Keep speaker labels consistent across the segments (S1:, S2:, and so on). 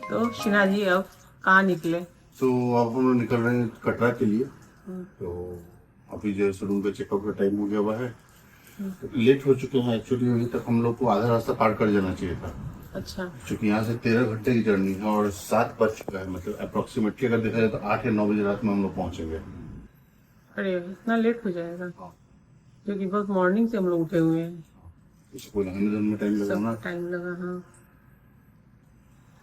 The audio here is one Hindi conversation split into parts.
S1: तो शिना जी अब कहाँ निकले?
S2: तो अब हम लोग निकल रहे हैं कटरा के लिए। तो अभी जो है रूम का चेकआउट का टाइम हो गया हुआ है, तो लेट हो चुके हैं। एक्चुअली अभी तक हम लोग को आधा रास्ता पार कर जाना चाहिए था,
S1: अच्छा।
S2: क्योंकि यहाँ से 13 घंटे की जर्नी है और 7 बज चुका है। मतलब अप्रोक्सीमेटली अगर देखा जाए तो 8 या 9 बजे रात में हम लोग पहुंचेंगे।
S1: अरे इतना लेट हो जाएगा, क्योंकि बहुत मॉर्निंग से हम लोग उठे हुए हैं।
S2: इसको कोई नहाने धोने में टाइम लगा ना।
S1: सब टाइम लगा, हाँ।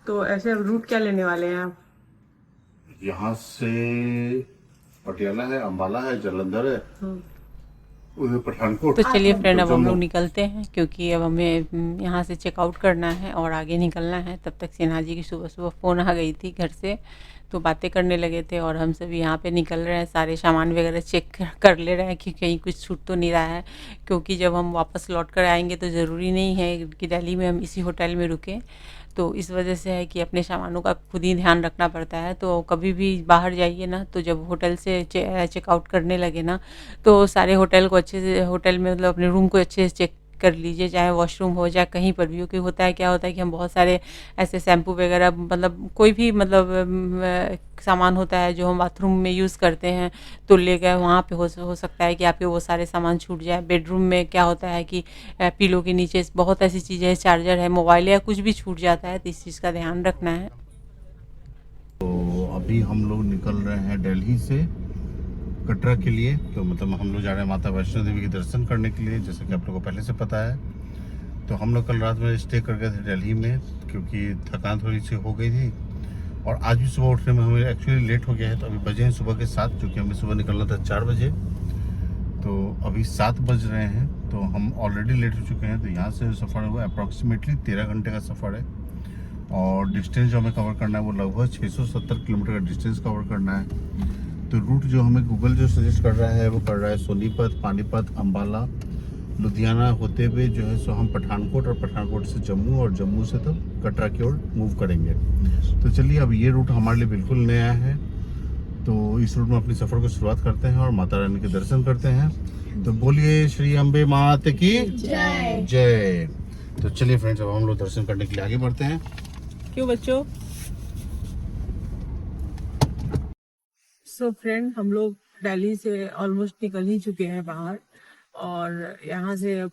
S1: तो ऐसे अब रूट क्या लेने वाले हैं आप?
S2: यहाँ से पटियाला है, अम्बाला है, जालंधर है, उधर पठानकोट।
S3: तो चलिए फ्रेंड, अब हम
S2: जम्मू।
S3: लोग निकलते हैं, क्योंकि अब हमें यहाँ से चेकआउट करना है और आगे निकलना है। तब तक सिन्हा जी की सुबह सुबह फ़ोन आ गई थी घर से, तो बातें करने लगे थे और हम सभी यहाँ पे निकल रहे हैं। सारे सामान वगैरह चेक कर ले रहे हैं कि कहीं कुछ छूट तो नहीं रहा है, क्योंकि जब हम वापस लौट कर आएंगे तो ज़रूरी नहीं है कि दिल्ली में हम इसी होटल में रुकें। तो इस वजह से है कि अपने सामानों का खुद ही ध्यान रखना पड़ता है। तो कभी भी बाहर जाइए ना, तो जब होटल से चेकआउट करने लगे ना, तो सारे होटल को अच्छे से, होटल में मतलब अपने रूम को अच्छे से चेक कर लीजिए, चाहे वॉशरूम हो चाहे कहीं पर भी हो। क्योंकि होता है, क्या होता है कि हम बहुत सारे ऐसे शैम्पू वगैरह, मतलब कोई भी मतलब सामान होता है जो हम बाथरूम में यूज़ करते हैं, तो ले गए वहाँ पे हो सकता है कि आपके वो सारे सामान छूट जाए। बेडरूम में क्या होता है कि पिलो के नीचे बहुत ऐसी चीज़ें, चार्जर है, मोबाइल या कुछ भी छूट जाता है, तो इस चीज़ का ध्यान रखना है।
S2: तो अभी हम लोग निकल रहे हैं दिल्ली से कटरा के लिए। तो मतलब हम लोग जा रहे हैं माता वैष्णो देवी के दर्शन करने के लिए, जैसे कि आप लोगों को पहले से पता है। तो हम लोग कल रात में स्टे कर गए थे दिल्ली में, क्योंकि थकान थोड़ी सी हो गई थी और आज भी सुबह उठने में हमें एक्चुअली लेट हो गया है। तो अभी बजे हैं सुबह के 7, क्योंकि हमें सुबह निकलना था 4 बजे। तो अभी 7 बज रहे हैं, तो हम ऑलरेडी लेट हो चुके हैं। तो यहाँ से सफ़र हुआ अप्रॉक्सीमेटली 13 घंटे का सफ़र है और डिस्टेंस जो हमें कवर करना है वो लगभग 670 किलोमीटर का डिस्टेंस कवर करना है। तो रूट जो हमें गूगल जो सजेस्ट कर रहा है वो कर रहा है सोनीपत, पानीपत, अम्बाला, लुधियाना होते हुए जो है सो हम पठानकोट, और पठानकोट से जम्मू, और जम्मू से तो कटरा की ओर मूव करेंगे। तो चलिए, अब ये रूट हमारे लिए बिल्कुल नया है, तो इस रूट में अपनी सफ़र को शुरुआत करते हैं और माता रानी के दर्शन करते हैं। तो बोलिए श्री अम्बे माता की जय जय। तो चलिए फ्रेंड्स, अब हम लोग दर्शन करने के लिए आगे बढ़ते हैं।
S1: क्यों बच्चों? सो फ्रेंड, हम लोग दिल्ली से ऑलमोस्ट निकल ही चुके हैं बाहर, और यहाँ से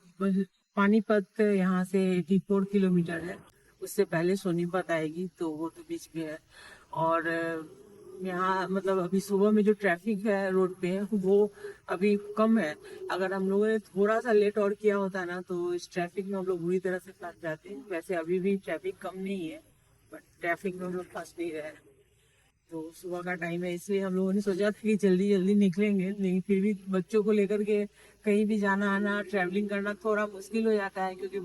S1: पानीपत यहाँ से 84 किलोमीटर है। उससे पहले सोनीपत आएगी, तो वो तो बीच में है। और यहाँ मतलब अभी सुबह में जो ट्रैफिक है रोड पे वो अभी कम है। अगर हम लोगों ने थोड़ा सा लेट और किया होता ना, तो इस ट्रैफिक में हम लोग बुरी तरह से फंस जाते। वैसे अभी भी ट्रैफिक कम नहीं है, बट ट्रैफिक में हम लोग फंस नहीं रहे। तो सुबह का टाइम है, इसलिए हम लोगों ने सोचा था कि जल्दी जल्दी निकलेंगे, लेकिन फिर भी बच्चों को लेकर के कहीं भी जाना आना, ट्रैवलिंग करना थोड़ा मुश्किल हो जाता है। क्योंकि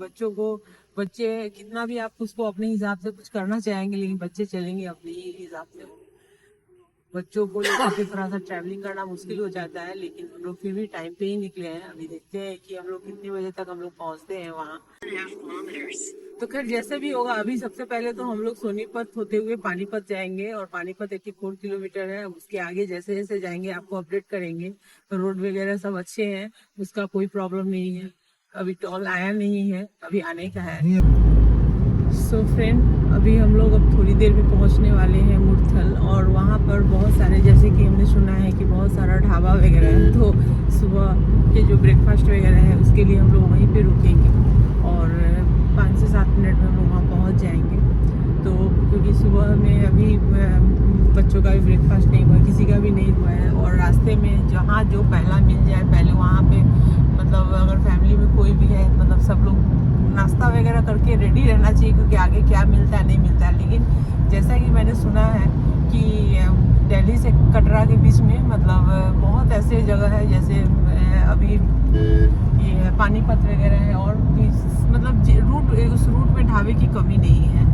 S1: बच्चे कितना भी आप उसको अपने हिसाब से कुछ करना चाहेंगे, लेकिन बच्चे चलेंगे अपने ही हिसाब से। बच्चों को लेकर के थोड़ा सा ट्रैवलिंग करना मुश्किल हो जाता है, लेकिन हम लोग फिर भी टाइम पे ही निकले हैं। अभी देखते हैं कि हम लोग कितने बजे तक हम लोग पहुंचते हैं वहाँ। तो खैर जैसे भी होगा, अभी सबसे पहले तो हम लोग सोनीपत होते हुए पानीपत जाएंगे, और पानीपत 84 किलोमीटर है। उसके आगे जैसे जैसे जाएंगे आपको अपडेट करेंगे। तो रोड वगैरह सब अच्छे हैं, उसका कोई प्रॉब्लम नहीं है। अभी टोल आया नहीं है, अभी आने का है। सो फ्रेंड, अभी हम लोग अब थोड़ी देर में पहुंचने वाले हैं मुरथल, और वहाँ पर बहुत सारे, जैसे कि हमने सुना है कि बहुत सारा ढाबा वगैरह है। तो सुबह के जो ब्रेकफास्ट वगैरह है उसके लिए हम लोग वहीं पे रुकेंगे, और 5 से 7 मिनट में हम लोग वहाँ पहुँच जाएंगे। तो क्योंकि सुबह में अभी बच्चों का भी ब्रेकफास्ट नहीं हुआ, किसी का भी नहीं हुआ है, और रास्ते में जहाँ जो पहला मिल जाए पहले वहाँ पे, मतलब अगर फैमिली में कोई भी है, मतलब सब लोग नाश्ता वगैरह करके रेडी रहना चाहिए, क्योंकि आगे क्या मिलता है नहीं मिलता है। लेकिन जैसा कि मैंने सुना है कि दिल्ली से कटरा के बीच में मतलब बहुत ऐसे जगह है, जैसे अभी ये पानीपत वगैरह है, और भी मतलब उस रूट में ढाबे की कमी नहीं है,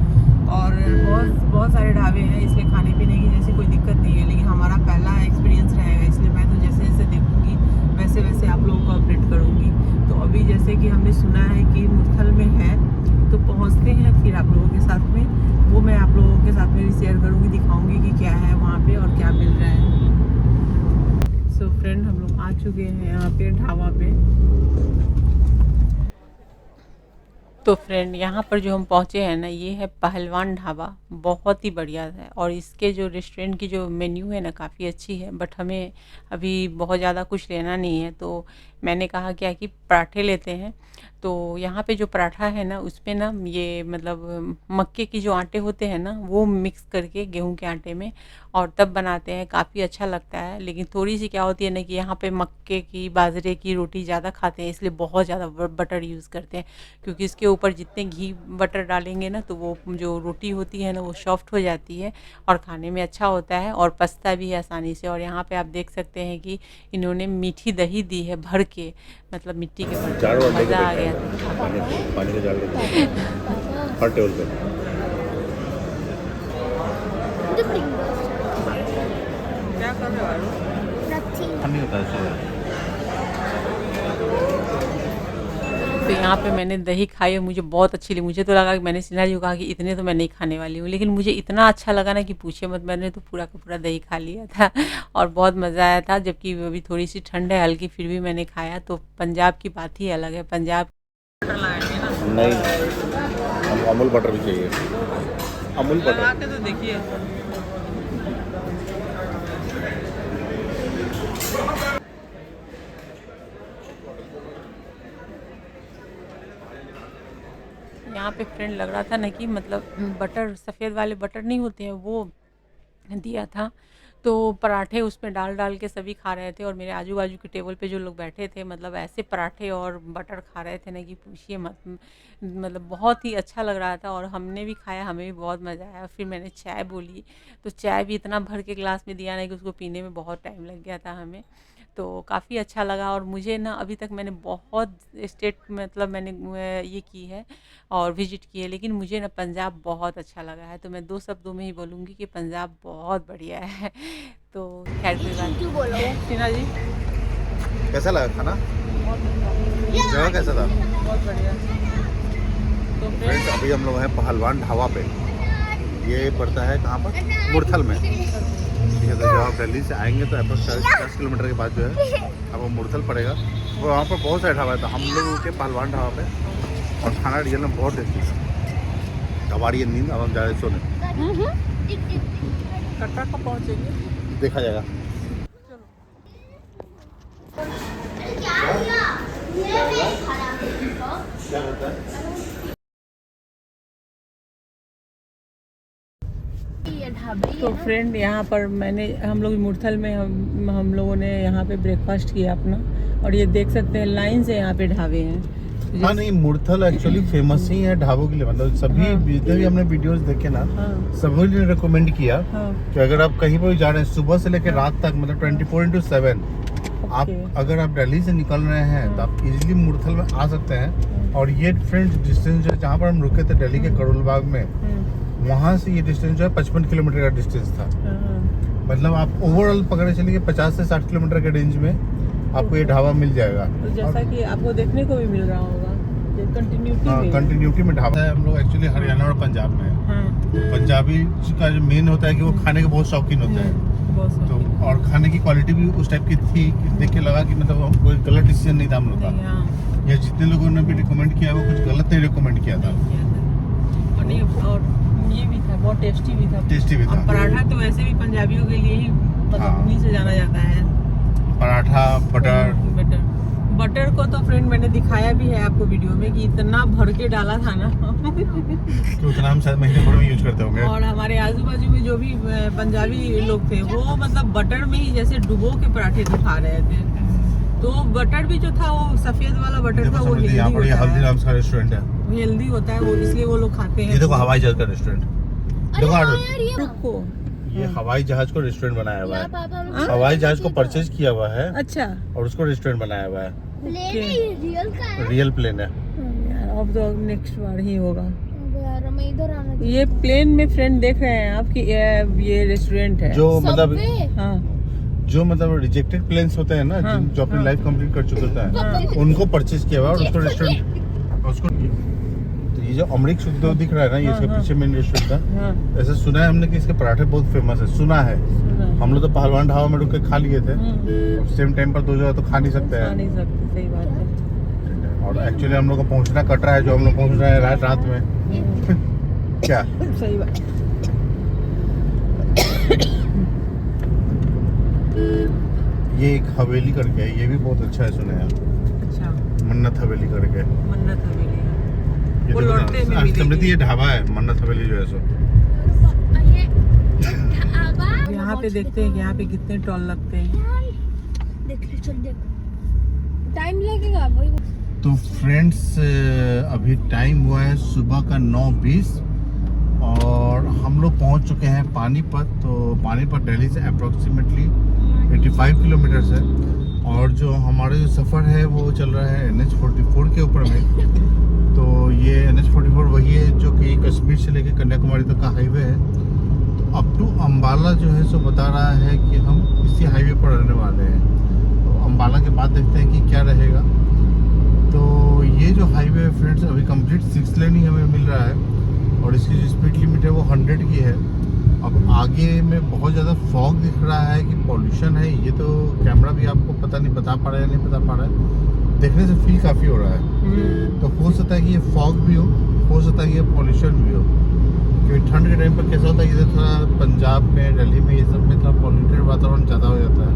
S1: और बहुत सारे ढाबे हैं, इसलिए खाने पीने की जैसे कोई दिक्कत नहीं है। लेकिन हमारा पहला एक्सपीरियंस रहेगा, इसलिए मैं तो जैसे जैसे देखूंगी वैसे वैसे आप लोगों को अपडेट करूंगी। तो अभी जैसे कि हमने सुना है कि मुरथल में है, तो पहुंचते हैं फिर आप लोगों के साथ में, वो मैं आप लोगों के साथ में भी शेयर करूंगी, दिखाऊंगी कि क्या है वहाँ पे और क्या मिल रहा है। सो फ्रेंड, हम लोग आ चुके हैं यहाँ पे ढाबा पे।
S3: तो फ्रेंड यहाँ पर जो हम पहुँचे हैं ना, ये है पहलवान ढाबा। बहुत ही बढ़िया है और इसके जो रेस्टोरेंट की जो मेन्यू है ना काफ़ी अच्छी है। बट हमें अभी बहुत ज़्यादा कुछ लेना नहीं है, तो मैंने कहा क्या कि पराठे लेते हैं। तो यहाँ पे जो पराठा है ना उसमें ना ये मतलब मक्के की जो आटे होते हैं ना वो मिक्स करके गेहूं के आटे में और तब बनाते हैं। काफ़ी अच्छा लगता है, लेकिन थोड़ी सी क्या होती है ना कि यहाँ पे मक्के की बाजरे की रोटी ज़्यादा खाते हैं, इसलिए बहुत ज़्यादा बटर यूज़ करते हैं। क्योंकि इसके ऊपर जितने घी बटर डालेंगे ना तो वो जो रोटी होती है ना वो सॉफ्ट हो जाती है और खाने में अच्छा होता है और पचता भी है आसानी से। और यहाँ पे आप देख सकते हैं कि इन्होंने मीठी दही दी है भर के, मतलब मिट्टी के बर्तन। मज़ा आ गया
S2: पानी के जार हर टेबल पे।
S1: क्या कर रहे हो आरू?
S2: नहीं होता है।
S3: तो यहाँ पे मैंने दही खाई और मुझे बहुत अच्छी लगी। मुझे तो लगा कि मैंने सिन्हा जी को कहा कि इतने तो मैं नहीं खाने वाली हूँ, लेकिन मुझे इतना अच्छा लगा ना कि पूछे मत। मैंने तो पूरा का पूरा दही खा लिया था और बहुत मज़ा आया था। जबकि अभी थोड़ी सी ठंड है हल्की, फिर भी मैंने खाया। तो पंजाब की बात ही अलग है। पंजाब
S1: बटर लाएंगे ना,
S2: नहीं, हम अमूल बटर भी चाहिए। अमूल
S1: लगा
S2: बटर
S1: के तो देखिए।
S3: यहाँ पे फ्रेंड लग रहा था ना कि मतलब बटर सफ़ेद वाले बटर नहीं होते हैं वो दिया था। तो पराठे उसमें डाल डाल के सभी खा रहे थे और मेरे आजू बाजू के टेबल पे जो लोग बैठे थे मतलब ऐसे पराठे और बटर खा रहे थे ना कि पूछिए मत। मतलब बहुत ही अच्छा लग रहा था और हमने भी खाया, हमें भी बहुत मज़ा आया। फिर मैंने चाय बोली तो चाय भी इतना भर के ग्लास में दिया ना कि उसको पीने में बहुत टाइम लग गया था हमें। तो काफ़ी अच्छा लगा। और मुझे ना अभी तक मैंने बहुत स्टेट मतलब मैंने ये की है और विजिट की है, लेकिन मुझे ना पंजाब बहुत अच्छा लगा है। तो मैं 2 शब्दों में ही बोलूँगी कि पंजाब बहुत बढ़िया है। तो खैर कोई बात नहीं।
S1: सिन्हा जी
S2: कैसा लगा खाना? जगह कैसा था?
S1: बहुत बढ़िया। तो
S2: फ्रेंड्स अभी हम लोग हैं पहलवान ढाबा पे। ये पड़ता है कहाँ पर? मुरथल में। ठीक है, तो जब आप दिल्ली से आएंगे तो अप्रोक्स 40 किलोमीटर के बाद जो है आपको मुरथल पड़ेगा। और वहाँ पर बहुत सारे ढाबा है। तो हम लोग के पहलवान ढाबा पे और खाना रियल में बहुत टेस्टी है। हमारी ये नींद अब हम जा रहे सोने।
S1: कटरा कब पहुँचेंगे?
S2: देखा जाएगा। क्या होता है?
S3: तो फ्रेंड यहाँ पर हम लोग मुरथल में हम लोगों ने यहाँ पे ब्रेकफास्ट किया अपना। और ये देख सकते हैं लाइन से यहाँ पे ढाबे हैं।
S2: हाँ नहीं, मुरथल एक्चुअली फेमस ही है ढाबों के लिए। मतलब सभी जितने भी हमने वीडियोस देखे ना सभी ने रिकमेंड किया कि अगर आप कहीं पर भी जा रहे हैं सुबह से लेकर रात तक मतलब 24/7 आप अगर आप दिल्ली से निकल रहे हैं तो आप इजीली मुरथल में आ सकते हैं। और ये फ्रेंड्स डिस्टेंस है जहाँ पर हम रुके थे दिल्ली के करोल बाग में, वहाँ से ये डिस्टेंस जो है 55 किलोमीटर का डिस्टेंस था। मतलब आप ओवरऑल पकड़े चलिए 50 से 60 किलोमीटर के रेंज में आपको ये ढाबा मिल जाएगा।
S1: तो जैसा कि आपको देखने को भी मिल रहा होगा
S2: कंटिन्यूटी में ढाबा है। हम लोग एक्चुअली हरियाणा और पंजाब में हैं। पंजाबी का जो मेन होता है कि वो खाने के बहुत शौकीन होते हैं। तो और खाने की क्वालिटी भी उस टाइप की थी कि देख के लगा कि मतलब कोई गलत डिसीजन नहीं था हम लोग का। या जितने लोगों ने भी रिकमेंड किया वो कुछ गलत नहीं रिकमेंड किया था।
S1: और ये भी था, बहुत टेस्टी भी था।
S2: टेस्टी भी था।
S1: और पराठा तो वैसे भी पंजाबियों के लिए ही मतलब उन्हीं से जाना जाता है।
S2: पराठा
S1: बटर को तो फ्रेंड मैंने दिखाया भी है आपको वीडियो में कि इतना भर के डाला था ना
S2: कि उतना हम शायद महीने भर में यूज करते होंगे।
S1: और हमारे आजू बाजू में जो भी पंजाबी लोग थे वो मतलब बटर में ही जैसे डुबो के पराठे खा रहे थे। तो बटर भी जो था वो सफेद वाला बटर था, वो
S2: हल्दीराम्स का रेस्टोरेंट है,
S1: हेल्दी होता है वो, इसलिए वो लोग खाते हैं।
S2: ये देखो हवाई जहाज का रेस्टोरेंट
S1: देखो
S2: ये हवाई जहाज को रेस्टोरेंट बनाया हुआ है। हवाई जहाज को परचेज किया हुआ है
S1: अच्छा
S2: और उसको रेस्टोरेंट बनाया हुआ है। रियल प्लेन है।
S1: अब तो नेक्स्ट बार ही होगा। ये प्लेन में फ्रेंड देख रहे हैं आप कि ये रेस्टोरेंट है
S2: जो मतलब
S1: हाँ
S2: जो मतलब रिजेक्टेड प्लेन्स होते हैं ना जो अपनी लाइफ कंप्लीट कर चुके होते हैं उनको परचेज किया हुआ है और उसको रेस्टोरेंट उसको। तो ये जो अमृत सुखदेव दिख रहा है ना ये इसके पीछे मेन रेस्टोरेंट था। ऐसा सुना है हमने कि इसके पराठे बहुत फेमस है। सुना है हम लोग तो पहलवान ढाबा में रुक के खा लिए थे। सेम टाइम पर दो जगह तो खा नहीं सकते हैं।
S1: सही बात है।
S2: और एक्चुअली हम लोग को पहुंचना कटरा है, जो हम लोग पहुंच रहे हैं रात में। क्या
S1: सही बात।
S2: ये एक हवेली करके है, ये भी बहुत अच्छा है, सुना है।
S1: अच्छा,
S2: मन्नत हवेली करके।
S1: मन्नत हवेली है।
S2: ये
S1: वो
S2: देखो ना,
S1: लौटते में मिलेगी।
S2: समृद्धि ये ढाबा है मन्नत हवेली जो है सो।
S1: यहाँ पे देखते हैं कि यहाँ पे कितने टोल लगते हैं।
S4: टाइम लगेगा वही।
S2: तो फ्रेंड्स अभी टाइम हुआ है सुबह का 9:20 और हम लोग पहुंच चुके हैं पानीपत। तो पानीपत दिल्ली से अप्रोक्सीमेटली 85 किलोमीटर है और जो हमारा जो सफ़र है वो चल रहा है NH44 के ऊपर में। तो ये NH44 वही है जो कि कश्मीर से लेकर कन्याकुमारी तक का हाईवे है। तो अप टू अम्बाला जो है सो बता रहा है कि हम इसी हाईवे पर रहने वाले हैं। तो अम्बाला के बाद देखते हैं कि क्या रहेगा। तो ये जो हाईवे है फ्रेंड्स अभी कंप्लीट 6 लेन ही हमें मिल रहा है और इसकी जो स्पीड लिमिट है वो 100 की है। अब आगे में बहुत ज़्यादा फॉग दिख रहा है कि पॉल्यूशन है, ये तो कैमरा भी आपको पता नहीं बता पा रहा है, नहीं बता पा रहा है, देखने से फील काफ़ी हो रहा है। तो हो सकता है कि ये फॉग भी हो सकता है कि ये पॉल्यूशन भी हो, क्योंकि ठंड के टाइम पर कैसा होता है कि थोड़ा पंजाब में दिल्ली में ये सब में थोड़ा पॉल्यूटेड वातावरण ज़्यादा हो जाता है।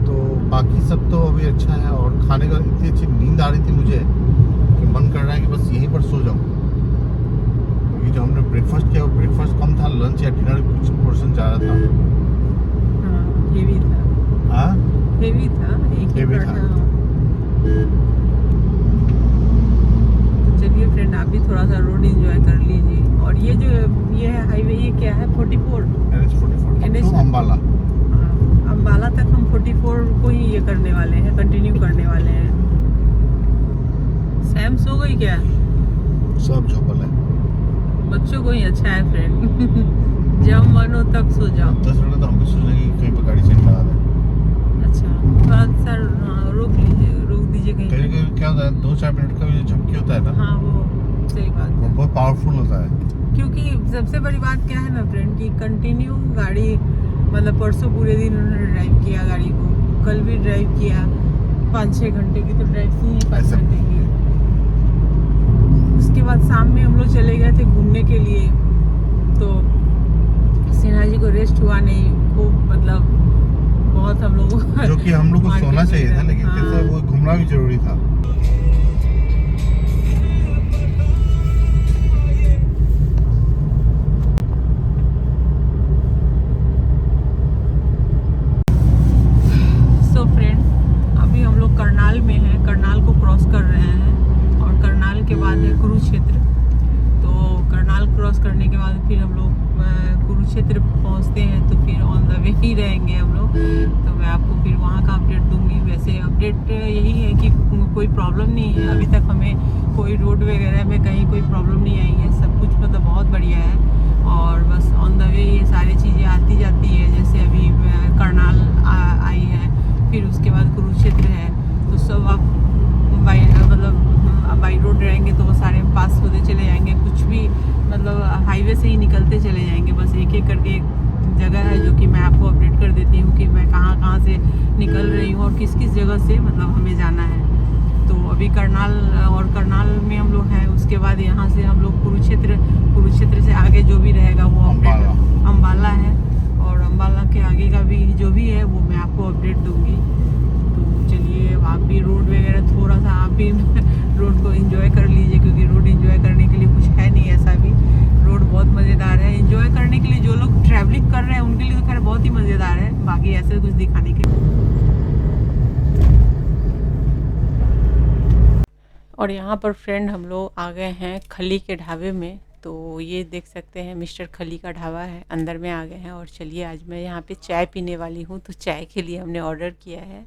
S2: तो बाकी सब तो अभी अच्छा है और खाने का इतनी अच्छी नींद आ रही थी मुझे कि मन कर रहा है कि बस यहीं पर सो जाऊँ। क्योंकि जो हमने ब्रेकफास्ट किया वो ब्रेकफास्ट कम था, लंच या डिनर कुछ पोर्शन ज़्यादा था।
S1: हेवी था।
S2: हाँ
S1: हेवी था, एक ही
S2: हेवी था।
S1: पराठा। तो चलिए फ्रेंड, आप भी थोड़ा सा रोड एंजॉय कर लीजिए। और ये जो ये है हाईवे, ये क्या है? 44
S2: NH44 to अम्बाला।
S1: अम्बाला तक हम 44 को ही ये करने वाले हैं, कंटिन्यू करने वाले हैं। सैम सो गई क्या?
S2: सब झोपल है।
S1: बच्चों को ही अच्छा है फ्रेंड। जब मन हो तब सो जाओ।
S2: 10 मिनट तो हम भी सोच रहे हैं कि कहीं पर गाड़ी चेंज लगा दें।
S1: अच्छा, थोड़ा सा रोक दीजिए कहीं
S2: कहीं
S1: पे।
S2: कहीं क्या होता है 2-4 मिनट का जो झपकी होता है ना,
S1: हाँ, वो सही बात
S2: वो
S1: है।
S2: बहुत पावरफुल होता है।
S1: क्योंकि सबसे बड़ी बात क्या है ना फ्रेंड, कि कंटिन्यू गाड़ी, मतलब परसों पूरे दिन उन्होंने ड्राइव किया गाड़ी को, कल भी ड्राइव किया 5-6 घंटे की तो ड्राइव की 5
S2: ऐसा।
S1: घंटे की। उसके बाद शाम में हम लोग चले गए थे घूमने के लिए। तो सिन्हा जी को रेस्ट हुआ नहीं, खूब मतलब बहुत हम लोग
S2: जो कि हम लोग को
S1: मार्केट
S2: सोना
S1: में
S2: चाहिए था,
S1: गए।
S2: लेकिन
S1: हाँ।
S2: कैसे वो घूमना भी जरूरी था।
S1: सो फ्रेंड, अभी हम लोग करनाल में हैं, करनाल को क्रॉस कर रहे हैं और करनाल के बाद है कुरुक्षेत्र। तो करनाल क्रॉस करने के बाद फिर हम लोग कुरुक्षेत्र पहुंचते हैं, तो फिर ऑन द वे ही रहेंगे हम लोग। तो मैं आपको फिर वहाँ का अपडेट दूंगी। वैसे अपडेट यही है कि कोई प्रॉब्लम नहीं है अभी तक, हमें कोई रोड वगैरह में कहीं कोई प्रॉब्लम नहीं आई है, सब कुछ मतलब बहुत बढ़िया है। और बस ऑन द वे ये सारी चीज़ें आती जाती है, जैसे अभी करनाल आई है, फिर उसके बाद कुरुक्षेत्र है। तो सब आप बाई रोड रहेंगे तो वो सारे पास होते चले जाएंगे, कुछ भी मतलब हाईवे से ही निकलते चले जाएंगे। बस एक एक करके एक जगह है जो कि मैं आपको अपडेट कर देती हूँ कि मैं कहाँ कहाँ से निकल रही हूँ और किस किस जगह से मतलब हमें जाना है। तो अभी करनाल में हम लोग हैं। उसके बाद यहाँ से हम लोग कुरुक्षेत्र से आगे जो भी रहेगा वो अपडेट अम्बाला है, और अम्बाला के आगे का भी जो भी है वो मैं आपको अपडेट दूंगी। तो चलिए, आप भी रोड वगैरह थोड़ा सा आप भी रोड को एंजॉय कर लीजिए, क्योंकि रोड एंजॉय करने के लिए कुछ है नहीं ऐसा भी। रोड बहुत मज़ेदार है एंजॉय करने के लिए, जो लोग ट्रैवलिंग कर रहे हैं उनके लिए तो खैर बहुत ही मज़ेदार है, बाकी ऐसे कुछ दिखाने के लिए।
S3: और यहाँ पर फ्रेंड हम लोग आ गए हैं खली के ढाबे में। तो ये देख सकते हैं मिस्टर खली का ढाबा है, अंदर में आ गए हैं। और चलिए, आज मैं यहाँ पे चाय पीने वाली हूँ, तो चाय के लिए हमने ऑर्डर किया है।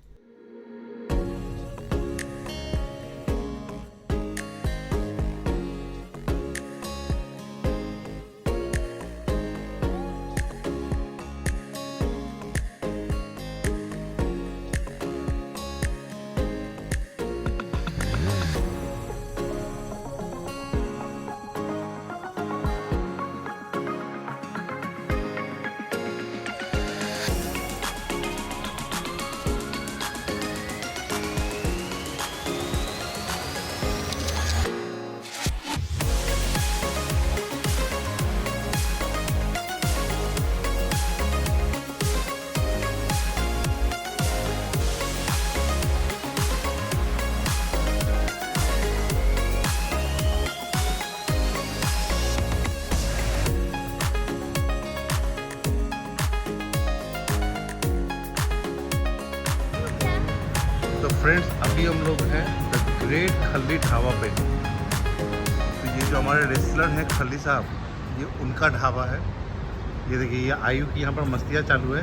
S2: तो फ्रेंड्स अभी हम लोग हैं द ग्रेट खल्ली ढाबा पे। तो ये जो हमारे रेस्लर हैं खल्ली साहब, ये उनका ढाबा है। ये देखिए ये आयु की यहाँ पर मस्तियाँ चालू है।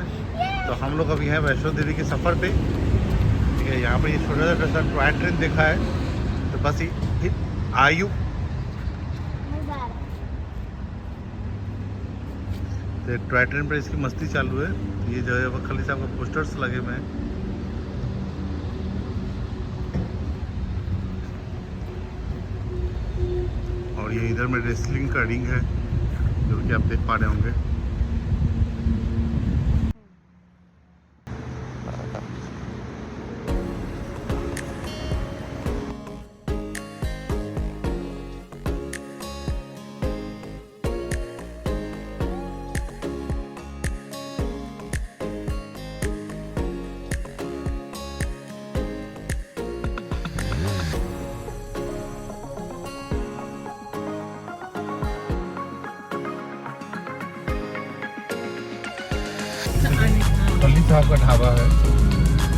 S2: तो हम लोग अभी हैं वैष्णो देवी के सफ़र पे, ठीक है। यहाँ पर ये छोटा सा टॉय ट्रेन देखा है, तो बस ये आयु तो टॉय ट्रेन पर इसकी मस्ती चालू है। तो ये जो है वो खल्ली साहब का पोस्टर्स लगे हुए हैं। और ये इधर में रेसलिंग का रिंग है जो कि आप देख पा रहे होंगे। खल्ली साहब का ढाबा है।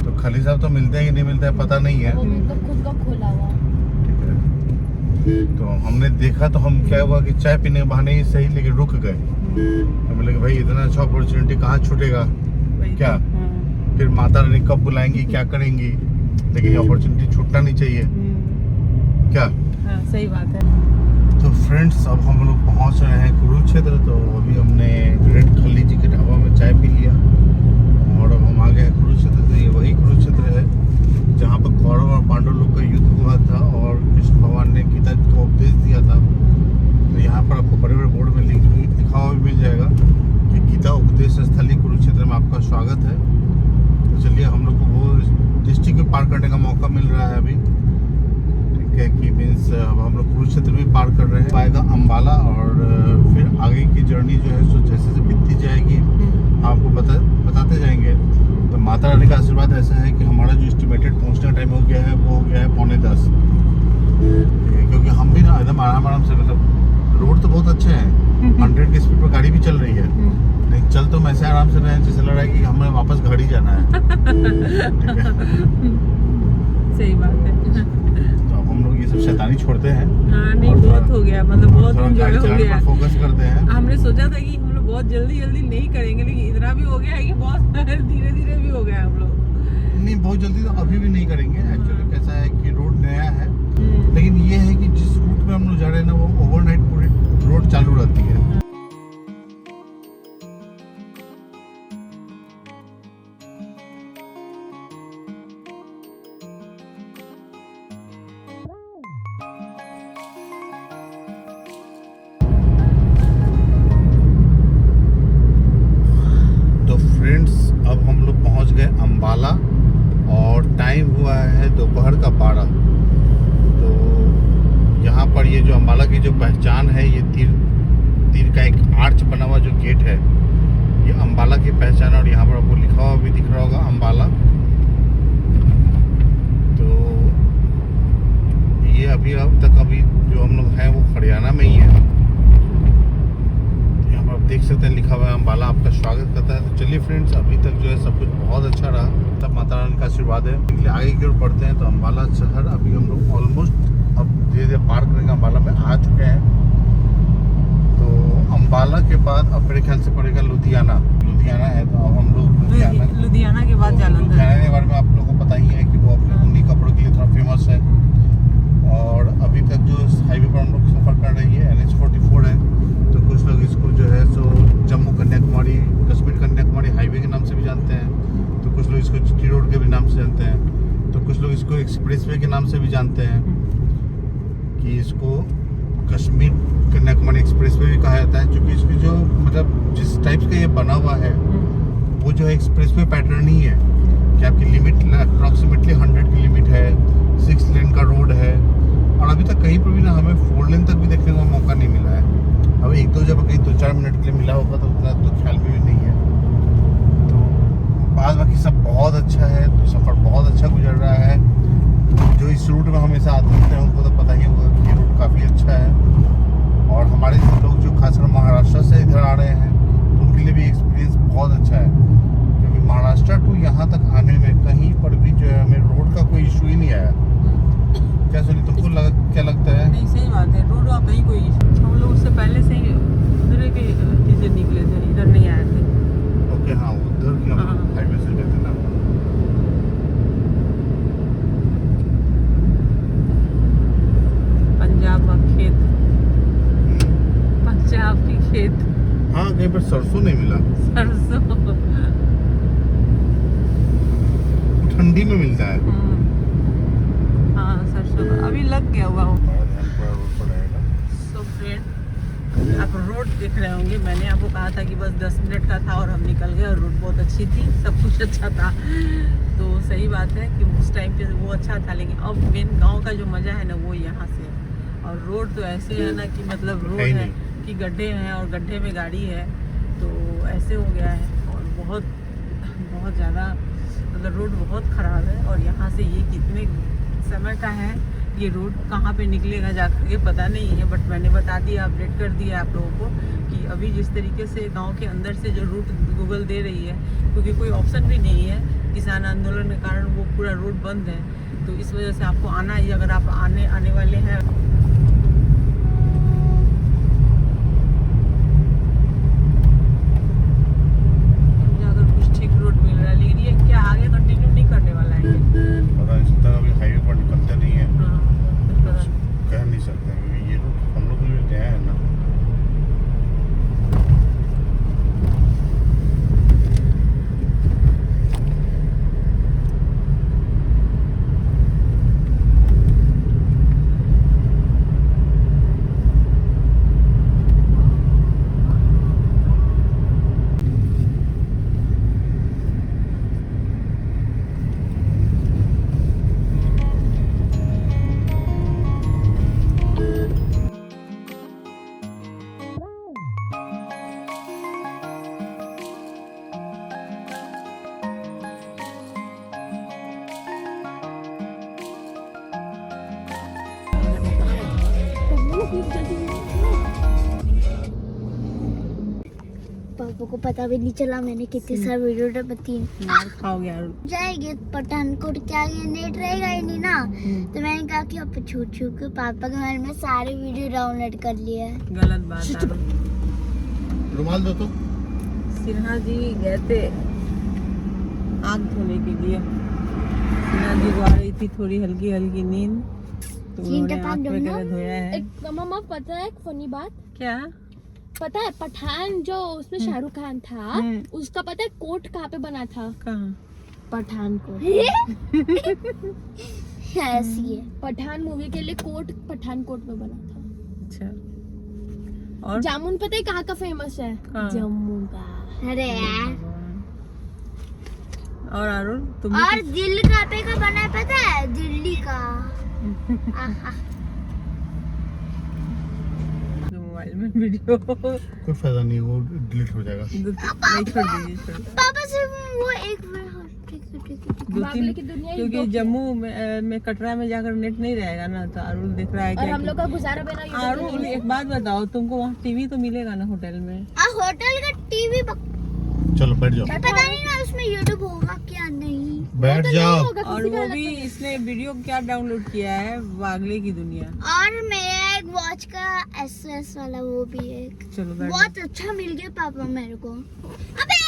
S2: तो खल्ली साहब तो मिलते हैं कि नहीं मिलते हैं पता नहीं है,
S4: वो मतलब खुद का खोला हुआ।
S2: ठीक है। तो हमने देखा तो हम क्या हुआ कि चाय पीने के बहाने ही सही लेके रुक गए। तो बोले कि भाई इतना अच्छा अपॉर्चुनिटी कहाँ छूटेगा क्या, फिर माता रानी कब बुलाएंगी क्या करेंगी, लेकिन ये अपॉर्चुनिटी छूटना नहीं चाहिए क्या।
S1: हाँ, सही बात है।
S2: तो फ्रेंड्स अब हम लोग पहुंच रहे हैं कुरुक्षेत्र। तो अभी हमने ग्रेट खल्ली जी के ढाबा में चाय पी लिया और अब हम आ गए हैं कुरुक्षेत्र। तो ये वही कुरुक्षेत्र है जहाँ पर कौरव और पांडव लोग का युद्ध हुआ था और कृष्ण भगवान ने गीता को उपदेश दिया था। तो यहाँ पर आपको बड़े बड़े बोर्ड में लिखा हुआ भी मिल जाएगा कि गीता उपदेश स्थली कुरुक्षेत्र में आपका स्वागत है। तो चलिए हम लोग को वो डिस्ट्रिक्ट में पार करने का मौका मिल रहा है अभी, ठीक है। कि मीन्स अब हम लोग कुरुक्षेत्र में पार कर रहे हैं, आएगा अम्बाला और फिर आगे की जर्नी जो है सो जैसे जैसे बीतती जाएगी आपको बताते जाएंगे। तो माता रानी का आशीर्वाद ऐसा है कि हमारा जो एस्टिमेटेड पहुंचने का टाइम हो गया है वो हो गया है 9:45, क्योंकि हम भी ना एकदम आराम से, मतलब रोड तो बहुत अच्छे हैं, 100 की स्पीड पर गाड़ी भी चल रही है, लेकिन चल तो ऐसे आराम से रहे हैं जैसे लग रहा है कि हमें वापस घर ही जाना है, ठीक है।
S1: सही बात है।
S2: तो अब हम लोग ये सब शैतानी छोड़ते हैं।
S1: हाँ नहीं, बहुत हो गया, मतलब बहुत एंजॉय हो गया।
S2: फोकस करते हैं।
S1: हमने सोचा था कि हम लोग बहुत जल्दी नहीं करेंगे, लेकिन इतना भी हो गया है कि बहुत धीरे धीरे भी हो गया हम लोग।
S2: नहीं, बहुत जल्दी तो अभी भी नहीं करेंगे। एक्चुअली कैसा है कि रोड नया है, लेकिन ये है कि जिस रूट में हम लोग जा रहे हैं ना वो ओवरनाइट पूरी रोड चालू रहती है। फ्रेंड्स अब हम लोग पहुंच गए अम्बाला और टाइम हुआ है दोपहर का 12। तो यहाँ पर ये जो अम्बाला की जो पहचान है, ये तीर का एक आर्च बना हुआ जो गेट है, ये अम्बाला की पहचान है। और यहाँ पर आपको लिखा हुआ भी दिख रहा होगा अम्बाला। तो ये अभी जो हम लोग हैं वो हरियाणा में ही है। आप देख सकते हैं लिखा हुआ है अम्बाला आपका स्वागत करता है। तो चलिए फ्रेंड्स, अभी तक जो है सब कुछ बहुत अच्छा रहा, सब माता रानी का आशीर्वाद है। आगे की ओर बढ़ते हैं। तो अम्बाला शहर अभी हम लोग ऑलमोस्ट अब धीरे धीरे पार करेंगे, अम्बाला में आ चुके हैं। तो अम्बाला के बाद अब मेरे ख्याल से पड़ेगा लुधियाना है। तो अब हम लोग
S1: लुधियाना के बाद जालंधर।
S2: लुधियाना के बारे में आप लोगों को पता ही है कि वो अपने ऊनी कपड़ों के लिए थोड़ा फेमस है। और अभी तक जो हाईवे पर हम लोग सफ़र कर रही है NH-44 है। तो कुछ लोग इसको जो है सो जम्मू कन्याकुमारी, कश्मीर कन्याकुमारी हाईवे के नाम से भी जानते हैं। तो कुछ लोग इसको GT रोड के भी नाम से जानते हैं। तो कुछ लोग इसको एक्सप्रेसवे के नाम से भी जानते हैं कि इसको कश्मीर कन्याकुमारी एक्सप्रेसवे भी कहा जाता है, क्योंकि इसकी जो मतलब जिस टाइप का ये बना हुआ है वो जो है एक्सप्रेसवे पैटर्न ही है कि आपकी लिमिट अप्रॉक्सीमेटली 100 की लिमिट है, 6 लेन का रोड है। और अभी तक कहीं पर भी ना हमें 4 लेन तक भी देखने का मौका नहीं मिला है। अब एक दो जब कहीं 2-4 मिनट के लिए मिला होगा तो उतना तो ख्याल में भी नहीं है। तो बाद बाकी सब बहुत अच्छा है। तो सफ़र बहुत अच्छा गुजर रहा है। जो इस रूट में हमेशा आते हैं उनको तो पता ही होगा कि ये रूट काफ़ी अच्छा है। और हमारे लोग जो खासकर महाराष्ट्र से इधर आ रहे हैं तो उनके लिए भी एक्सपीरियंस बहुत अच्छा है, क्योंकि महाराष्ट्र टू यहाँ तक आने में कहीं पर भी जो है हमें रोड का कोई
S1: इधर नहीं आए थे।
S2: ओके हाँ, उधर की हम
S1: हाँ।
S2: हाईवे से गए थे ना।
S1: पंजाब का खेत, पंजाब की खेत,
S2: हाँ, कहीं पर सरसों नहीं मिला।
S1: सरसों।
S2: ठंडी में मिलता है।
S1: हाँ सरसों का अभी लग गया हुआ हो।
S2: हमारा ध्यान पूरा रोड पर रहेगा।
S1: सो फ्रेंड, आप रोड देख रहे होंगे, मैंने आपको कहा था कि बस 10 मिनट का था और हम निकल गए और रोड बहुत अच्छी थी, सब कुछ अच्छा था। तो सही बात है कि उस टाइम पे वो अच्छा था, लेकिन अब मेन गांव का जो मज़ा है ना वो यहाँ से है। और रोड तो ऐसे है ना कि मतलब रोड है कि गड्ढे हैं और गड्ढे में गाड़ी है, तो ऐसे हो गया है। और बहुत बहुत ज़्यादा मतलब रोड बहुत ख़राब है। और यहाँ से ये कितने समय का है ये रोड, कहाँ पे निकलेगा जाकर के पता नहीं है, बट मैंने बता दिया, अपडेट कर दिया आप लोगों को कि अभी जिस तरीके से गांव के अंदर से जो रूट गूगल दे रही है, क्योंकि कोई ऑप्शन भी नहीं है, किसान आंदोलन के कारण वो पूरा रोड बंद है, तो इस वजह से आपको आना ही, अगर आप आने वाले हैं। जाकर कुछ ठीक रोड मिल रहा है, लेकिन ये क्या आगे कंटिन्यू नहीं करने वाला है ये?
S2: पता नहीं चलता, अभी हाईवे पर निकलते नहीं है,
S1: हाँ, पता नहीं।
S2: कह नहीं सकते, क्योंकि ये रूट हम लोग के लिए नया है ना।
S4: पापा को पता भी नहीं चला मैंने कितने सारे वीडियो बनाती
S1: मार खाओगे यार।
S4: जाएंगे पठानकोट के आगे नेट रहेगा ही नहीं ना, तो मैंने कहा कि अब छूट छूट के पापा के घर में सारे वीडियो डाउनलोड कर लिया है।
S1: गलत बात है।
S2: रुमाल दो तो।
S1: सिन्हा जी गए थे आग धोने के लिए। सिन्हा जी को आ रही थी थोड़ी हल्की हल्की नींद, तो उन्होंने आग वगैरह धोया है।
S4: मम्मा पता है एक फनी बात,
S1: क्या?
S4: पता है पठान जो उसमें शाहरुख खान था, उसका पता है कोट कहाँ पे बना था?
S1: कहाँ?
S4: पठानकोट। ऐसी है, पठान मूवी के लिए कोट पठानकोट में बना था।
S1: अच्छा। और
S4: जामुन पता है कहाँ का फेमस है?
S1: कहाँ?
S4: जम्मू का। अरे यार।
S1: और अरुण तुम
S4: और दिल कहाँ पे का बना है पता है? दिल्ली का।
S1: मोबाइल में वीडियो
S2: कोई फायदा नहीं, वो डिलीट हो जाएगा।
S1: नहीं, छोड़ दीजिए।
S4: पापा सिर्फ वो एक
S1: दो तीन, क्योंकि जम्मू में कटरा में जाकर नेट नहीं रहेगा ना, तो अरुण देख रहा है
S4: और
S1: क्या
S4: हम लोग का गुजारा बिना
S1: अरुण एक बात बताओ, तुमको वहाँ टीवी तो मिलेगा ना होटल में?
S4: होटल का टीवी
S2: चलो बैठ जाओ।
S4: पता नहीं ना उसमें यूट्यूब होगा क्या नहीं।
S2: बैठ जाओ।
S1: और वो भी इसने वीडियो क्या डाउनलोड किया है, वागले की दुनिया।
S4: और मेरा एक वॉच का एसएस वाला वो भी एक
S1: चलो बैठ
S4: बहुत अच्छा मिल गया पापा मेरे को। अबे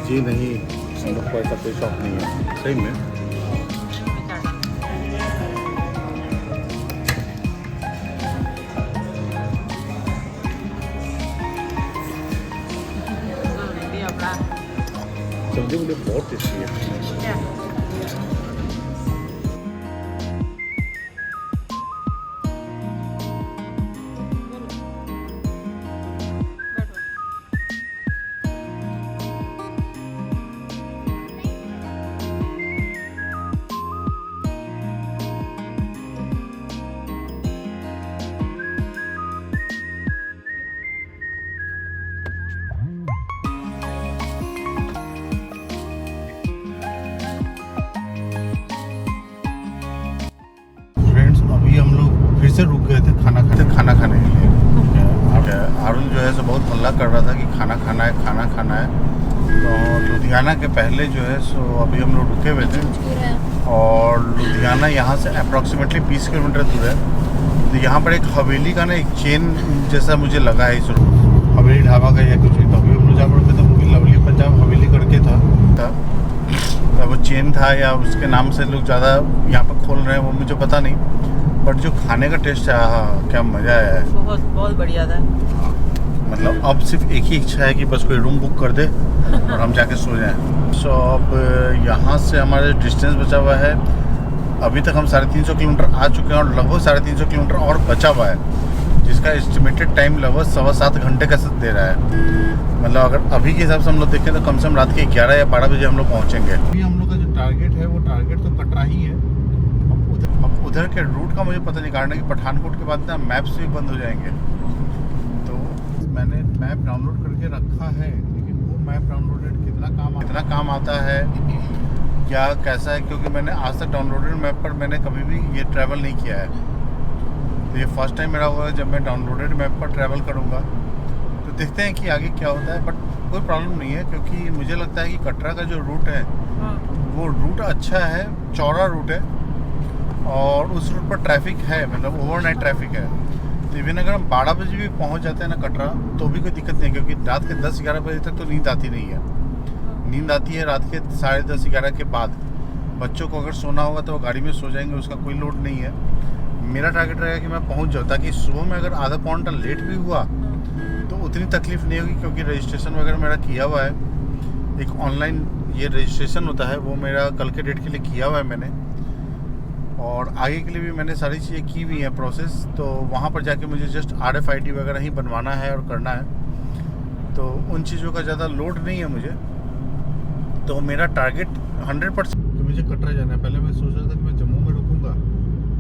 S2: जी नहीं, हम लोग को ऐसा कोई शौक नहीं है सही में।
S3: मसाला।
S2: सब्जी मुझे बहुत टेस्टी है।
S3: क्या?
S2: फ्रेंड्स अभी हम लोग फिर से रुक गए थे खाना खाने के लिए। अरुण जो है सो बहुत हल्ला कर रहा था कि खाना खाना है। तो लुधियाना के पहले जो है सो अभी हम लोग रुके हुए थे और लुधियाना यहाँ से अप्रॉक्सीमेटली 20 किलोमीटर दूर है। तो यहाँ पर एक हवेली का ना एक चेन जैसा मुझे लगा है, इस हवेली ढाबा का या कुछ भी। तो अभी हम लोग जहाँ पर रुके थे वो भी लवली पंजाब हवेली करके था। तो वो चेन था या उसके नाम से लोग ज़्यादा यहाँ पर खोल रहे हैं वो मुझे पता नहीं, बट जो खाने का टेस्ट है क्या मज़ा आया है।
S3: बहुत बहुत बढ़िया था।
S2: मतलब अब सिर्फ एक ही इच्छा है कि बस कोई रूम बुक कर दे और हम जाके सो जाएं। सो अब यहाँ से हमारे डिस्टेंस बचा हुआ है, अभी तक हम 350 किलोमीटर आ चुके हैं और लगभग 350 किलोमीटर और बचा हुआ है, जिसका एस्टिमेटेड टाइम लगभग 7.25 घंटे का दे रहा है। मतलब अगर अभी के हिसाब से हम लोग देखें तो कम से कम रात के 11 या 12 बजे हम लोग पहुँचेंगे। अभी हम लोग का जो टारगेट है वो टारगेट तो कटरा ही है। अब उधर के रूट का मुझे पता नहीं, कारण है कि पठानकोट के बाद ना मैप्स भी बंद हो जाएंगे। तो मैंने मैप डाउनलोड करके रखा है, लेकिन वो मैप डाउनलोडेड कितना काम आता है क्या कैसा है, क्योंकि मैंने आज तक डाउनलोडेड मैप पर मैंने कभी भी ये ट्रैवल नहीं किया है। तो ये फर्स्ट टाइम मेरा होगा जब मैं डाउनलोडेड मैप पर ट्रैवल करूँगा। तो देखते हैं कि आगे क्या होता है, बट कोई प्रॉब्लम नहीं है, क्योंकि मुझे लगता है कि कटरा का जो रूट है वो रूट अच्छा है, चौड़ा रूट है और उस रूट पर ट्रैफिक है, मतलब ओवरनाइट ट्रैफिक है। तो इवन अगर हम 12 बजे भी पहुंच जाते हैं ना कटरा तो भी कोई दिक्कत नहीं है, क्योंकि रात के 10-11 बजे तक तो नींद आती नहीं है। नींद आती है रात के 10:30-11 के बाद। बच्चों को अगर सोना होगा तो वो गाड़ी में सो जाएंगे, उसका कोई लोड नहीं है। मेरा टारगेट रहेगा कि मैं पहुँच जाऊँ, ताकि सुबह में अगर आधा पौन घंटा लेट भी हुआ तो उतनी तकलीफ नहीं होगी, क्योंकि रजिस्ट्रेशन वगैरह मेरा किया हुआ है। एक ऑनलाइन ये रजिस्ट्रेशन होता है वो मेरा कल के डेट के लिए किया हुआ है मैंने, और आगे के लिए भी मैंने सारी चीज़ें की हुई हैं प्रोसेस। तो वहाँ पर जाके मुझे जस्ट RFID वगैरह ही बनवाना है और करना है, तो उन चीज़ों का ज़्यादा लोड नहीं है मुझे। तो मेरा टारगेट 100% तो मुझे कटरा जाना है। पहले मैं सोच रहा था कि मैं जम्मू में रुकूंगा,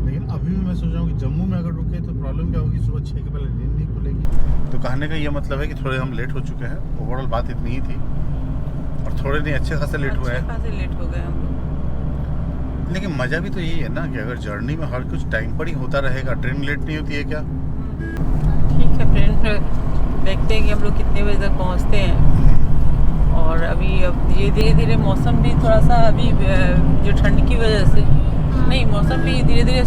S2: लेकिन अभी भी मैं सोच रहा हूँ कि जम्मू में अगर रुके तो प्रॉब्लम क्या होगी, सुबह 6 के पहले नींद नहीं खुलेगी। तो कहने का ये मतलब है कि थोड़े हम लेट हो चुके हैं। ओवरऑल बात इतनी ही थी, और थोड़े नहीं अच्छे खासे लेट हुए हैं।
S3: लेट हो गए हम लोग।
S2: लेकिन मज़ा भी तो यही है ना कि अगर जर्नी में हर कुछ टाइम पर ही होता रहेगा। ट्रेन लेट नहीं होती है क्या?
S3: ठीक है फ्रेंड, देखते हैं कि हम लोग कितने बजे तक पहुंचते हैं। और अभी अब धीरे धीरे मौसम भी थोड़ा सा अभी जो ठंड की वजह से नहीं, मौसम भी धीरे धीरे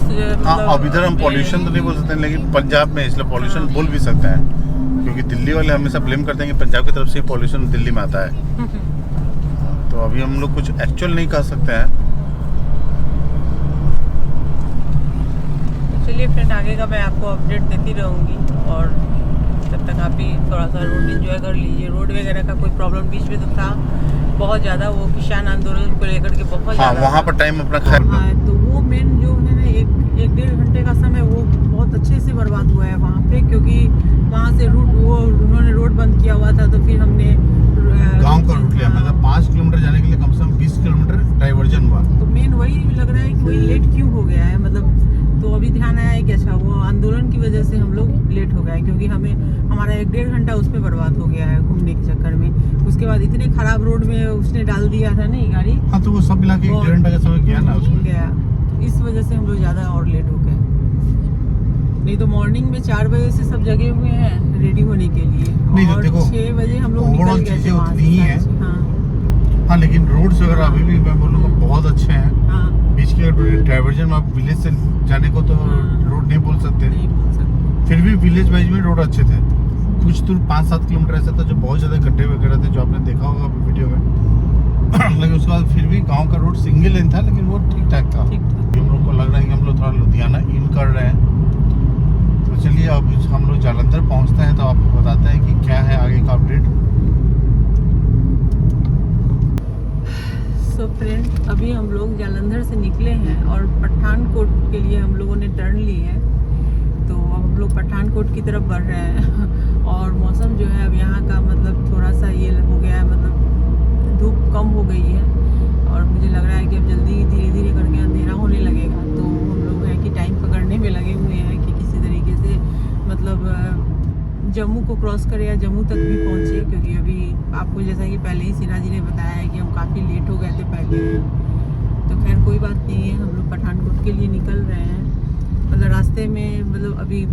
S2: हाँ, अब इधर हम पॉल्यूशन तो नहीं बोल सकते, लेकिन पंजाब में इसलिए पॉल्यूशन बोल भी सकते हैं, क्योंकि दिल्ली वाले हमेशा ब्लेम करते हैं कि पंजाब की तरफ से पॉल्यूशन दिल्ली में आता है। तो अभी हम लोग कुछ एक्चुअल नहीं कर सकते हैं।
S3: चलिए फ्रेंड, आगे का मैं आपको अपडेट देती रहूँगी, और तब तक आप भी थोड़ा सा रोड एंजॉय कर लीजिए। रोड वगैरह का कोई प्रॉब्लम बीच में तो था बहुत ज़्यादा, वो किसान आंदोलन को लेकर के बहुत ज़्यादा।
S2: वहाँ पर टाइम अपना खैर।
S3: हाँ, तो वो मेन जो है ना, एक 1.5 घंटे का समय वो बहुत अच्छे से बर्बाद हुआ है वहाँ पे, क्योंकि वहाँ से रूट वो उन्होंने रोड बंद किया हुआ था। तो फिर हमने
S2: गांव का रूट लिया, मतलब 5 किलोमीटर जाने के लिए कम से कम 20 किलोमीटर डाइवर्जन हुआ।
S3: तो मेन वही लग रहा है कि वही लेट क्यों हो गया है, मतलब। तो अभी ध्यान आया है कि अच्छा वो आंदोलन की वजह से हम लोग लेट हो गए, क्योंकि हमारा 1.5 घंटा उसमें बर्बाद हो गया है घूमने के चक्कर में। उसके बाद इतने खराब रोड में उसने डाल दिया था नहीं गाड़ी।
S2: हाँ, तो वो सब मिला के 1.5 घंटा का समय गया ना उसमें।
S3: गया, इस वजह से हम लोग ज़्यादा और लेट हो गए। नहीं तो मॉर्निंग में 4 बजे से सब जगे हुए हैं रेडी होने के लिए,
S2: नहीं,
S3: और
S2: देखो
S3: 6 बजे हम लोग
S2: ओवरऑल
S3: निकल गए
S2: चीजें
S3: थे वहाँ
S2: उतनी ही
S3: से।
S2: हैं। हाँ, लेकिन रोड्स वगैरह अभी भी मैं बोलूँगा बहुत अच्छे हैं।
S3: हाँ,
S2: बीच के डाइवर्जन में आप विलेज से जाने को तो रोड नहीं बोल सकते,
S3: नहीं बोल सकते।
S2: फिर भी विलेज वाइज में रोड अच्छे थे। कुछ दूर 5-7 किलोमीटर ऐसा था जो बहुत ज़्यादा गड्ढे वगैरह थे, जो आपने देखा होगा वीडियो में। लेकिन उसके बाद फिर भी गांव का रोड सिंगल लेन था, लेकिन वो ठीक ठाक था। हम लोग को लग रहा है कि हम लोग थोड़ा लुधियाना इन कर रहे हैं। तो चलिए अब हम लोग जालंधर पहुंचते हैं तो आपको बताते हैं कि क्या है आगे का अपडेट।
S1: अभी हम लोग जालंधर से निकले हैं और पठानकोट के लिए हम लोगों ने टर्न ली है। तो अब हम लोग पठानकोट की तरफ बढ़ रहे हैं और मौसम जो है अब यहाँ का मतलब थोड़ा सा ये हो गया है, मतलब धूप कम हो गई है और मुझे लग रहा है कि अब जल्दी धीरे धीरे करके अंधेरा होने लगेगा। तो हम लोग है कि टाइम पकड़ने में लगे हुए हैं कि किसी तरीके से मतलब जम्मू को क्रॉस करें या जम्मू तक भी पहुँचे, क्योंकि अभी आपको जैसा कि पहले ही सिन्हा जी ने बताया है कि हम काफ़ी लेट हो गए थे पहले। तो खैर कोई बात नहीं है, हम लोग पठानकोट के लिए निकल रहे हैं। मतलब रास्ते में मतलब अभी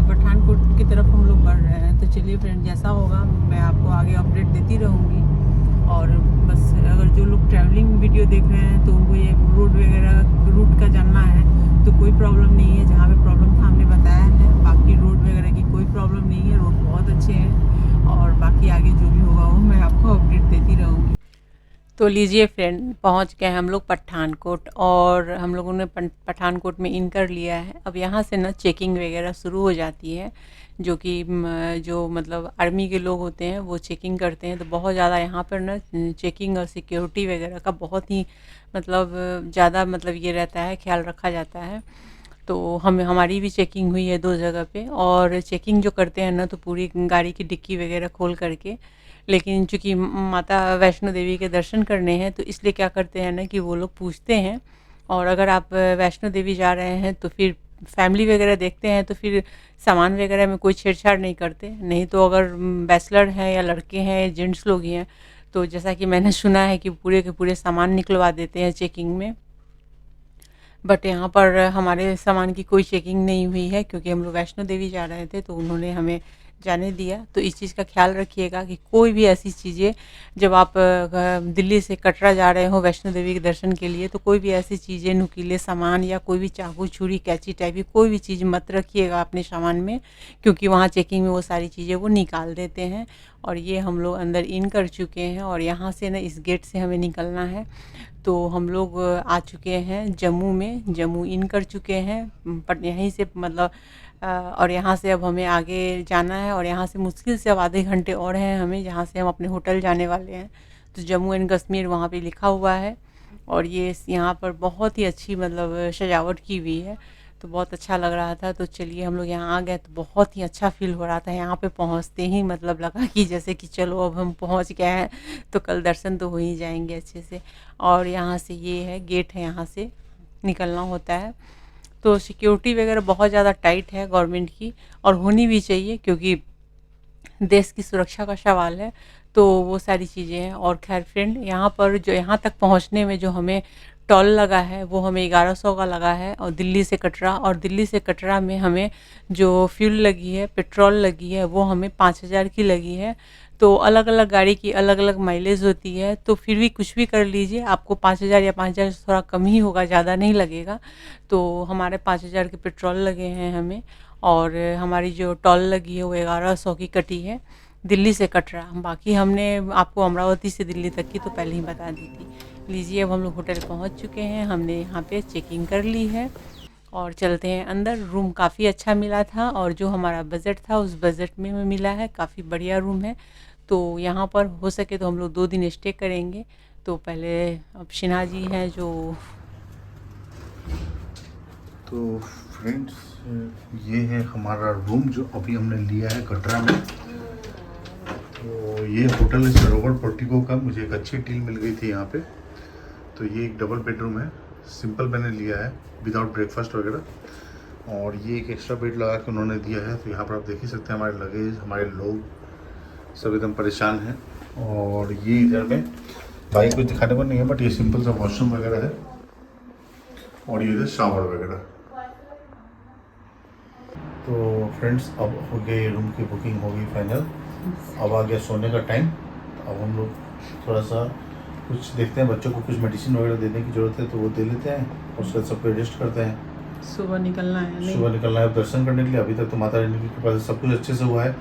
S1: पठानकोट की तरफ हम लोग बढ़ रहे हैं। तो चलिए फ्रेंड, जैसा होगा मैं आपको आगे अपडेट देती रहूँगी। और बस अगर जो लोग ट्रैवलिंग वीडियो देख रहे हैं तो उनको ये रोड वगैरह रूट का जानना है तो कोई प्रॉब्लम नहीं है। जहाँ पे प्रॉब्लम था हमने बताया है, बाकी रोड वगैरह की कोई प्रॉब्लम नहीं है, रोड बहुत अच्छे हैं और बाकी आगे जो भी होगा वो मैं आपको अपडेट देती रहूँगी।
S3: तो लीजिए फ्रेंड, पहुंच गए हम लोग पठानकोट और हम लोगों ने पठानकोट में इन कर लिया है। अब यहाँ से ना चेकिंग वगैरह शुरू हो जाती है, जो कि जो मतलब आर्मी के लोग होते हैं वो चेकिंग करते हैं। तो बहुत ज़्यादा यहाँ पर ना चेकिंग और सिक्योरिटी वगैरह का बहुत ही मतलब ज़्यादा मतलब ये रहता है, ख्याल रखा जाता है। तो हमारी भी चेकिंग हुई है 2 जगह पे। और चेकिंग जो करते हैं ना तो पूरी गाड़ी की डिक्की वगैरह खोल करके, लेकिन चूंकि माता वैष्णो देवी के दर्शन करने हैं तो इसलिए क्या करते हैं ना कि वो लोग पूछते हैं। और अगर आप वैष्णो देवी जा रहे हैं तो फिर फैमिली वगैरह देखते हैं तो फिर सामान वगैरह में कोई छेड़छाड़ नहीं करते। नहीं तो अगर बैचलर हैं या लड़के हैं, जेंट्स लोग ही हैं, तो जैसा कि मैंने सुना है कि पूरे के पूरे सामान निकलवा देते हैं चेकिंग में। बट यहाँ पर हमारे सामान की कोई चेकिंग नहीं हुई है, क्योंकि हम लोग वैष्णो देवी जा रहे थे तो उन्होंने हमें जाने दिया। तो इस चीज़ का ख्याल रखिएगा कि कोई भी ऐसी चीज़ें, जब आप दिल्ली से कटरा जा रहे हो वैष्णो देवी के दर्शन के लिए, तो कोई भी ऐसी चीज़ें, नुकीले सामान या कोई भी चाकू छुरी कैंची टाइप की कोई भी चीज़ मत रखिएगा अपने सामान में, क्योंकि वहाँ चेकिंग में वो सारी चीज़ें वो निकाल देते हैं। और ये हम लोग अंदर इन कर चुके हैं और यहाँ से ना इस गेट से हमें निकलना है। तो हम लोग आ चुके हैं जम्मू में, जम्मू इन कर चुके हैं पर यहीं से मतलब और यहाँ से अब हमें आगे जाना है। और यहाँ से मुश्किल से अब आधे घंटे और हैं हमें, जहाँ से हम अपने होटल जाने वाले हैं। तो जम्मू एंड कश्मीर वहाँ पे लिखा हुआ है और ये यहाँ पर बहुत ही अच्छी मतलब सजावट की हुई है, तो बहुत अच्छा लग रहा था। तो चलिए हम लोग यहाँ आ गए तो बहुत ही अच्छा फील हो रहा था। यहाँ पे पहुँचते ही मतलब लगा कि जैसे कि चलो अब हम पहुँच गए हैं तो कल दर्शन तो हो ही जाएंगे अच्छे से। और यहाँ से ये है गेट है, यहाँ से निकलना होता है। तो सिक्योरिटी वगैरह बहुत ज़्यादा टाइट है गवर्नमेंट की, और होनी भी चाहिए क्योंकि देश की सुरक्षा का सवाल है। तो वो सारी चीज़ें हैं। और खैर फ्रेंड, यहाँ पर जो यहाँ तक पहुँचने में जो हमें टोल लगा है वो हमें 1100 का लगा है, और दिल्ली से कटरा, और दिल्ली से कटरा में हमें जो फ्यूल लगी है, पेट्रोल लगी है, वो हमें 5000 की लगी है। तो अलग अलग गाड़ी की अलग अलग माइलेज होती है, तो फिर भी कुछ भी कर लीजिए आपको 5000 या 5000 से थोड़ा कम ही होगा, ज़्यादा नहीं लगेगा। तो हमारे 5000 के पेट्रोल लगे हैं हमें, और हमारी जो टोल लगी है वो 1100 की कटी है दिल्ली से कटरा। बाकी हमने आपको अमरावती से दिल्ली तक की तो पहले ही बता दी थी। लीजिए, अब हम लोग होटल पहुंच चुके हैं, हमने यहाँ पे चेकिंग कर ली है और चलते हैं अंदर। रूम काफ़ी अच्छा मिला था और जो हमारा बजट था उस बजट में मिला है, काफ़ी बढ़िया रूम है। तो यहाँ पर हो सके तो हम लोग 2 दिन स्टे करेंगे। तो पहले अब सिन्हा जी हैं जो,
S2: तो फ्रेंड्स ये है हमारा रूम जो अभी हमने लिया है कटरा में। तो ये होटल है सरोवर पोर्टिको का, मुझे एक अच्छी डील मिल गई थी यहाँ पे। तो ये एक डबल बेडरूम है, सिंपल मैंने लिया है विदाउट ब्रेकफास्ट वगैरह। और ये एक एक्स्ट्रा बेड लगा के उन्होंने दिया है। तो यहाँ पर आप देख ही सकते हैं हमारे लगेज, हमारे लोग सब एकदम परेशान हैं। और ये इधर में बाइक कुछ दिखाने को नहीं है, बट ये सिंपल सा वॉशरूम वगैरह है और ये इधर शावर वगैरह। तो फ्रेंड्स, अब हो गई रूम की बुकिंग हो गई फाइनल। अब आ गया सोने का टाइम। अब हम लोग थोड़ा सा कुछ देखते हैं, बच्चों को कुछ मेडिसिन वगैरह देने की ज़रूरत है तो वो दे लेते हैं और उसके बाद सब पे रेस्ट करते हैं।
S1: सुबह निकलना है, नहीं?
S2: सुबह निकलना है दर्शन करने के लिए। अभी तक तो माता रानी की कृपा से सब कुछ अच्छे से हुआ है,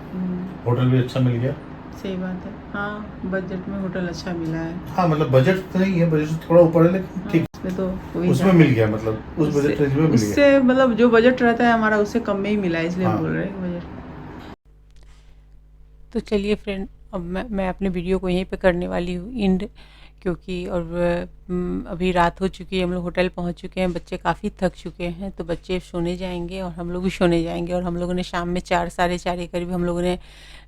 S2: होटल भी अच्छा मिल गया।
S1: सही बात है। हाँ, बजट में होटल अच्छा मिला है।
S2: हाँ मतलब बजट तो नहीं है, बजट थोड़ा ऊपर है लेकिन ठीक,
S1: उसमें तो कोई
S2: उसमें मिल गया, मतलब उस बजट रेंज में मिल गया।
S1: उससे मतलब जो बजट रहता है हमारा उससे कम में ही मिला है, इसलिए
S2: हाँ।
S1: बोल रहे हैं बजट।
S3: तो चलिए फ्रेंड, अब मैं अपने वीडियो को यहीं पे करने वाली हूँ एंड, क्योंकि और अभी रात हो चुकी है, हम लोग होटल पहुँच चुके हैं, बच्चे काफ़ी थक चुके हैं, तो बच्चे सोने जाएंगे और हम लोग भी सोने जाएंगे। और हम लोगों ने शाम में 4 साढ़े 4 के करीब हम लोगों ने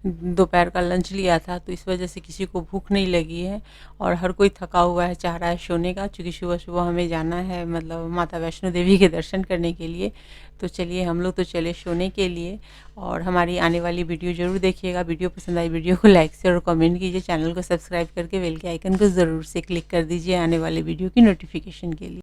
S3: दोपहर का लंच लिया था, तो इस वजह से किसी को भूख नहीं लगी है और हर कोई थका हुआ है, चाह रहा है सोने का, क्योंकि सुबह सुबह हमें जाना है मतलब माता वैष्णो देवी के दर्शन करने के लिए। तो चलिए हम लोग तो चले सोने के लिए। और हमारी आने वाली वीडियो ज़रूर देखिएगा। वीडियो पसंद आई वीडियो को लाइक शेयर और कमेंट कीजिए। चैनल को सब्सक्राइब करके बेल के आइकन को ज़रूर से क्लिक कर दीजिए आने वाले वीडियो की नोटिफिकेशन के लिए।